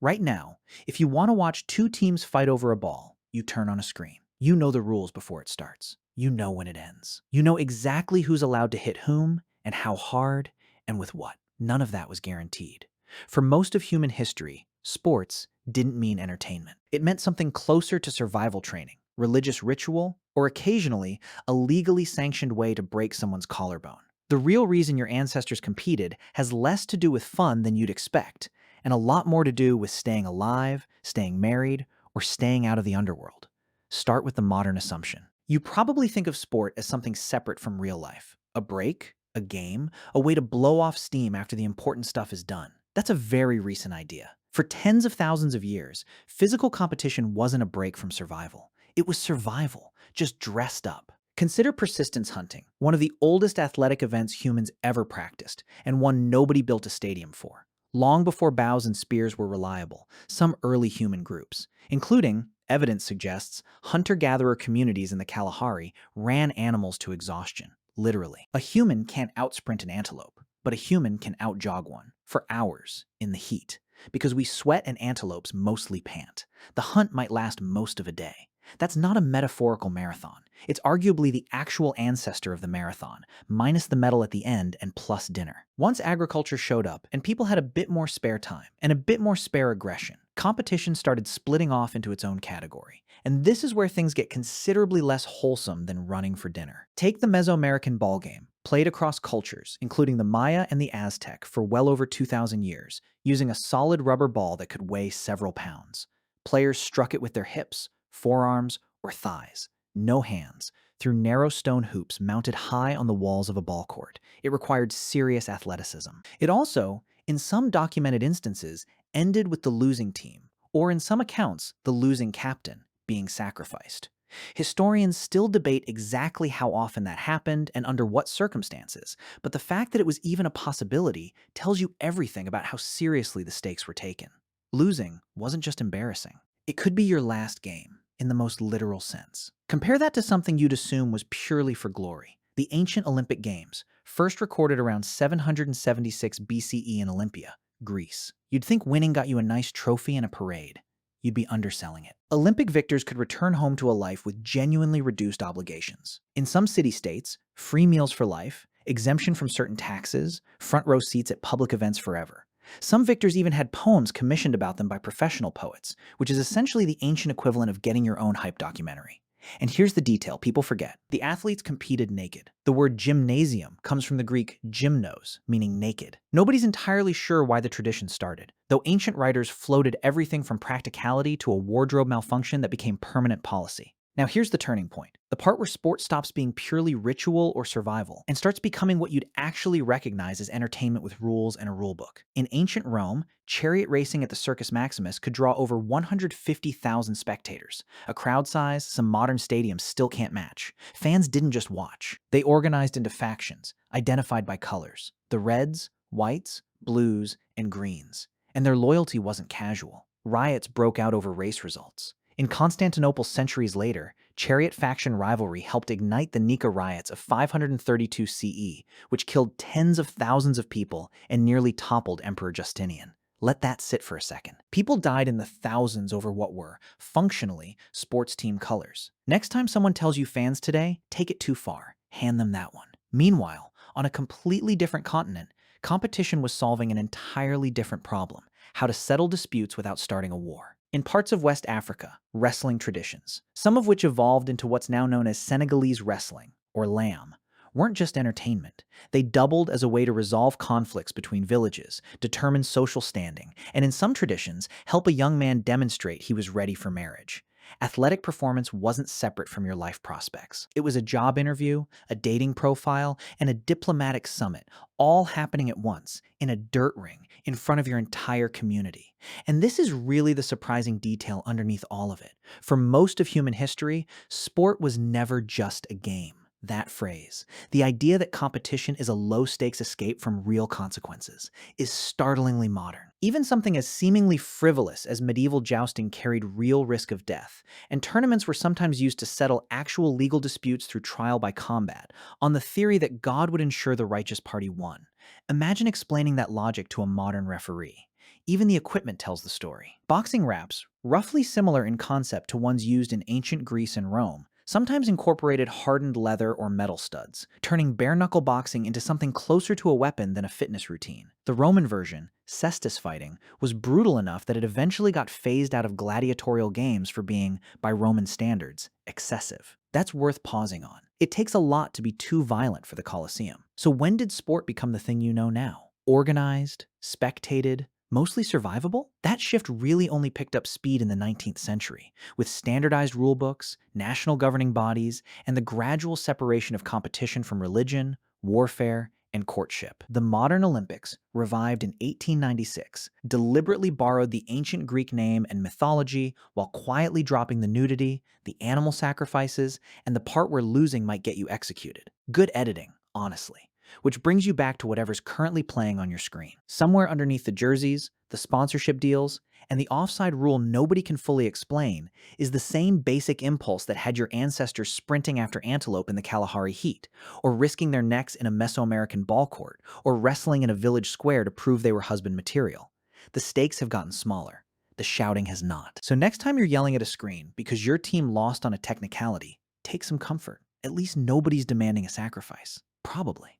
Right now, if you want to watch two teams fight over a ball, you turn on a screen. You know the rules before it starts. You know when it ends. You know exactly who's allowed to hit whom and how hard and with what. None of that was guaranteed. For most of human history, sports didn't mean entertainment. It meant something closer to survival training, religious ritual, or occasionally a legally sanctioned way to break someone's collarbone. The real reason your ancestors competed has less to do with fun than you'd expect, and a lot more to do with staying alive, staying married, or staying out of the underworld. Start with the modern assumption. You probably think of sport as something separate from real life. A break, a game, a way to blow off steam after the important stuff is done. That's a very recent idea. For tens of thousands of years, physical competition wasn't a break from survival. It was survival, just dressed up. Consider persistence hunting, one of the oldest athletic events humans ever practiced, and one nobody built a stadium for. Long before bows and spears were reliable, some early human groups, including, evidence suggests, hunter-gatherer communities in the Kalahari, ran animals to exhaustion, literally. A human can't outsprint an antelope, but a human can outjog one, for hours, in the heat. Because we sweat and antelopes mostly pant. The hunt might last most of a day. That's not a metaphorical marathon. It's arguably the actual ancestor of the marathon, minus the medal at the end and plus dinner. Once agriculture showed up and people had a bit more spare time and a bit more spare aggression, competition started splitting off into its own category. And this is where things get considerably less wholesome than running for dinner. Take the Mesoamerican ballgame, played across cultures, including the Maya and the Aztec for well over 2,000 years, using a solid rubber ball that could weigh several pounds. Players struck it with their hips, forearms, or thighs, no hands, through narrow stone hoops mounted high on the walls of a ball court. It required serious athleticism. It also, in some documented instances, ended with the losing team, or in some accounts, the losing captain, being sacrificed. Historians still debate exactly how often that happened and under what circumstances, but the fact that it was even a possibility tells you everything about how seriously the stakes were taken. Losing wasn't just embarrassing. It could be your last game, in the most literal sense. Compare that to something you'd assume was purely for glory. The ancient Olympic Games, first recorded around 776 BCE in Olympia, Greece. You'd think winning got you a nice trophy and a parade. You'd be underselling it. Olympic victors could return home to a life with genuinely reduced obligations. In some city-states, free meals for life, exemption from certain taxes, front row seats at public events forever. Some victors even had poems commissioned about them by professional poets, which is essentially the ancient equivalent of getting your own hype documentary. And here's the detail people forget. The athletes competed naked. The word gymnasium comes from the Greek gymnos, meaning naked. Nobody's entirely sure why the tradition started, though ancient writers floated everything from practicality to a wardrobe malfunction that became permanent policy. Now here's the turning point, the part where sport stops being purely ritual or survival and starts becoming what you'd actually recognize as entertainment with rules and a rulebook. In ancient Rome, chariot racing at the Circus Maximus could draw over 150,000 spectators, a crowd size some modern stadiums still can't match. Fans didn't just watch. They organized into factions, identified by colors, the reds, whites, blues, and greens. And their loyalty wasn't casual. Riots broke out over race results. In Constantinople centuries later, chariot faction rivalry helped ignite the Nika riots of 532 CE, which killed tens of thousands of people and nearly toppled Emperor Justinian. Let that sit for a second. People died in the thousands over what were, functionally, sports team colors. Next time someone tells you fans today, take it too far. Hand them that one. Meanwhile, on a completely different continent, competition was solving an entirely different problem: how to settle disputes without starting a war. In parts of West Africa, wrestling traditions, some of which evolved into what's now known as Senegalese wrestling, or lamb, weren't just entertainment. They doubled as a way to resolve conflicts between villages, determine social standing, and in some traditions, help a young man demonstrate he was ready for marriage. Athletic performance wasn't separate from your life prospects. It was a job interview, a dating profile, and a diplomatic summit, all happening at once, in a dirt ring, in front of your entire community. And this is really the surprising detail underneath all of it. For most of human history, sport was never just a game. That phrase, the idea that competition is a low-stakes escape from real consequences, is startlingly modern. Even something as seemingly frivolous as medieval jousting carried real risk of death, and tournaments were sometimes used to settle actual legal disputes through trial by combat, on the theory that God would ensure the righteous party won. Imagine explaining that logic to a modern referee. Even the equipment tells the story. Boxing wraps, roughly similar in concept to ones used in ancient Greece and Rome, sometimes incorporated hardened leather or metal studs, turning bare-knuckle boxing into something closer to a weapon than a fitness routine. The Roman version, cestus fighting, was brutal enough that it eventually got phased out of gladiatorial games for being, by Roman standards, excessive. That's worth pausing on. It takes a lot to be too violent for the Colosseum. So when did sport become the thing you know now? Organized, spectated, mostly survivable? That shift really only picked up speed in the 19th century, with standardized rulebooks, national governing bodies, and the gradual separation of competition from religion, warfare, and courtship. The modern Olympics, revived in 1896, deliberately borrowed the ancient Greek name and mythology while quietly dropping the nudity, the animal sacrifices, and the part where losing might get you executed. Good editing, honestly. Which brings you back to whatever's currently playing on your screen. Somewhere underneath the jerseys, the sponsorship deals, and the offside rule nobody can fully explain is the same basic impulse that had your ancestors sprinting after antelope in the Kalahari heat, or risking their necks in a Mesoamerican ball court, or wrestling in a village square to prove they were husband material. The stakes have gotten smaller. The shouting has not. So next time you're yelling at a screen because your team lost on a technicality, take some comfort. At least nobody's demanding a sacrifice. Probably.